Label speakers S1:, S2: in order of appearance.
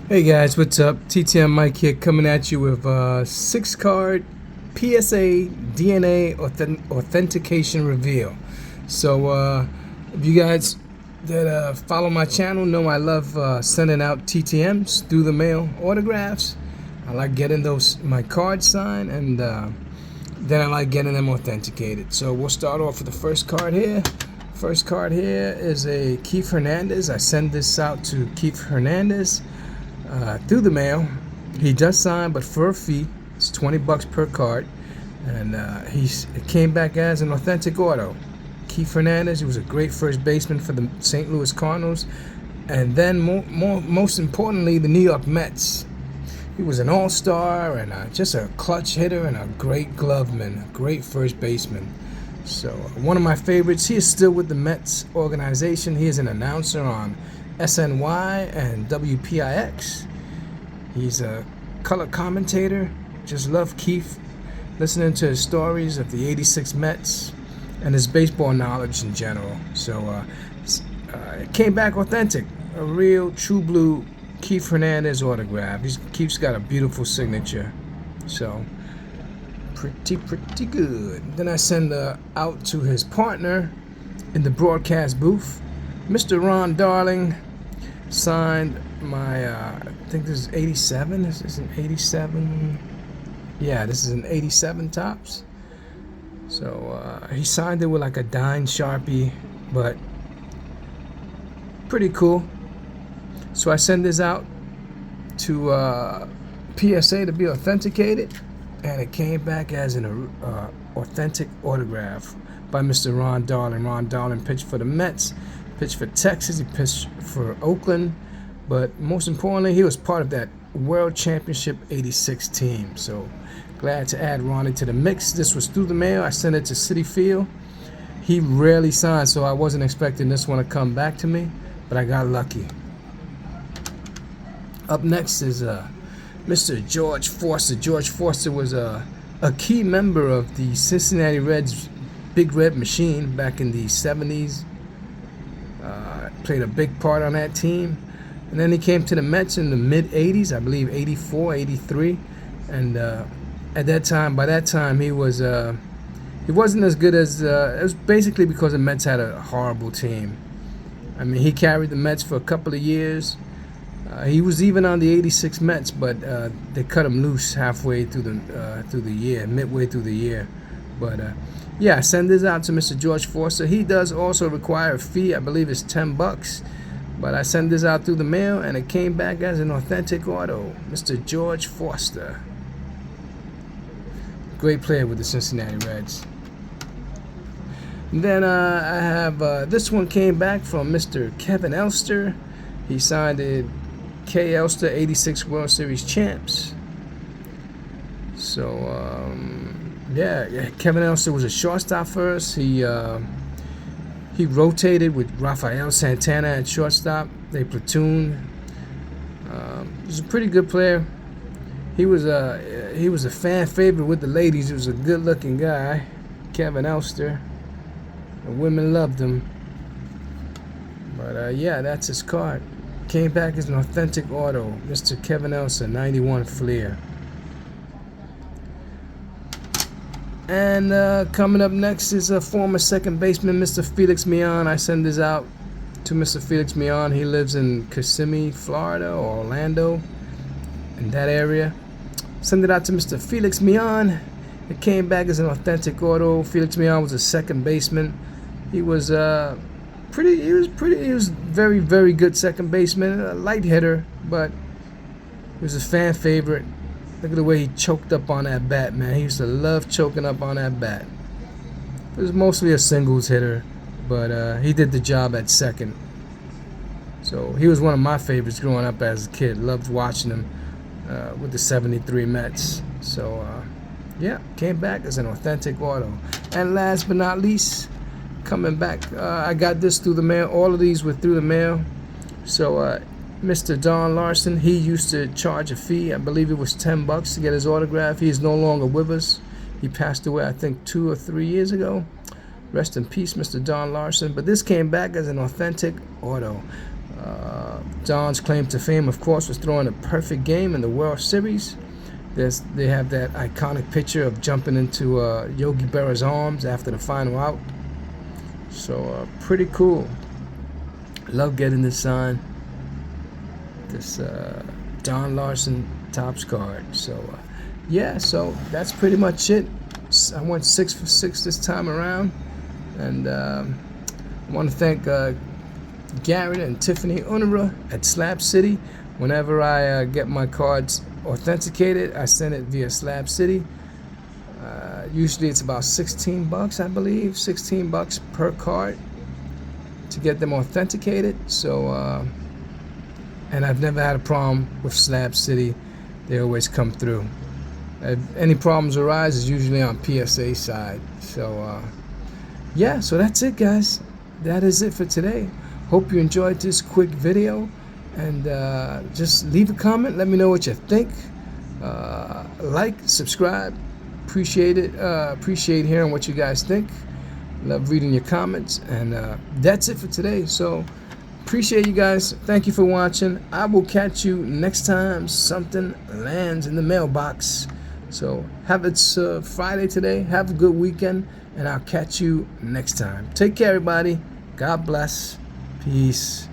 S1: Hey guys, what's up? TTM Mike here, coming at you with a 6-card PSA DNA authentication reveal. So if you guys that follow my channel know I love sending out TTMs through the mail, autographs. I like getting my cards signed, and then I like getting them authenticated. So we'll start off with the first card here. First card here is a Keith Hernandez. I send this out to Keith Hernandez through the mail. He does sign, but for a fee. It's $20 per card, and it came back as an authentic auto. Keith Hernandez, he was a great first baseman for the St. Louis Cardinals, and then most importantly, the New York Mets. He was an all-star and just a clutch hitter and a great gloveman, a great first baseman. So one of my favorites. He is still with the Mets organization. He is an announcer on SNY and WPIX. He's a color commentator. Just love Keith, listening to his stories of the '86 Mets and his baseball knowledge in general. So it came back authentic, a real true blue Keith Hernandez autograph. Keith's got a beautiful signature, so pretty good. Then I send out to his partner in the broadcast booth, Mr. Ron Darling. Signed my I think this is 87. This is an 87. Yeah, this is an 87 tops. So he signed it with like a dime Sharpie, but pretty cool. So I send this out to PSA to be authenticated, and it came back as an authentic autograph by Mr. Ron Darling. Ron Darling pitched for the Mets, pitched for Texas, he pitched for Oakland, but most importantly, he was part of that World Championship '86 team. So glad to add Ronnie to the mix. This was through the mail. I sent it to Citi Field. He rarely signs, so I wasn't expecting this one to come back to me, but I got lucky. Up next is Mr. George Foster. George Foster was a key member of the Cincinnati Reds Big Red Machine back in the '70s. Played a big part on that team, and then he came to the Mets in the mid '80s, I believe '84, '83, and by that time he wasn't as good as it was basically because the Mets had a horrible team. I mean, he carried the Mets for a couple of years. He was even on the '86 Mets, but they cut him loose halfway through the year, midway through the year. But yeah, send this out to Mr. George Foster. He does also require a fee. I believe it's $10. But I sent this out through the mail, and it came back as an authentic auto. Mr. George Foster. Great player with the Cincinnati Reds. And then I have this one came back from Mr. Kevin Elster. He signed it K. Elster, '86 World Series champs. So yeah, Kevin Elster was a shortstop first. He rotated with Rafael Santana at shortstop. They platooned. He was a pretty good player. He was a fan favorite with the ladies. He was a good-looking guy, Kevin Elster. The women loved him. But yeah, that's his card. Came back as an authentic auto, Mr. Kevin Elson, '91 Fleer. And coming up next is a former second baseman, Mr. Felix Monson. I send this out to Mr. Felix Monson. He lives in Kissimmee, Florida, or Orlando, in that area. Send it out to Mr. Felix Monson. It came back as an authentic auto. Felix Monson was a second baseman. He was very, very good second baseman, a light hitter, but he was a fan favorite. Look at the way he choked up on that bat, man. He used to love choking up on that bat. He was mostly a singles hitter, but he did the job at second. So he was one of my favorites growing up as a kid. Loved watching him with the '73 Mets. So yeah, came back as an authentic auto. And last but not least, coming back, I got this through the mail. All of these were through the mail. So Mr. Don Larson, he used to charge a fee. I believe it was $10 to get his autograph. He is no longer with us. He passed away, I think, 2 or 3 years ago. Rest in peace, Mr. Don Larson. But this came back as an authentic auto. Don's claim to fame, of course, was throwing a perfect game in the World Series. They have that iconic picture of jumping into Yogi Berra's arms after the final out. So pretty cool. Love getting this signed. This Don Larson Topps card. So yeah, so that's pretty much it. I went 6 for 6 this time around, and I want to thank Garrett and Tiffany Unera at Slab City. Whenever I get my cards authenticated, I send it via Slab City. Usually it's about $16, I believe, $16 per card to get them authenticated. So and I've never had a problem with Slab City. They always come through. If any problems arise, it's usually on PSA side. So yeah, so that's it, guys. That is it for today. Hope you enjoyed this quick video, and just leave a comment. Let me know what you think. Like, subscribe. Appreciate it. Appreciate hearing what you guys think. Love reading your comments, and that's it for today. So appreciate you guys. Thank you for watching. I will catch you next time something lands in the mailbox. So it's Friday today. Have a good weekend, and I'll catch you next time. Take care, everybody. God bless. Peace.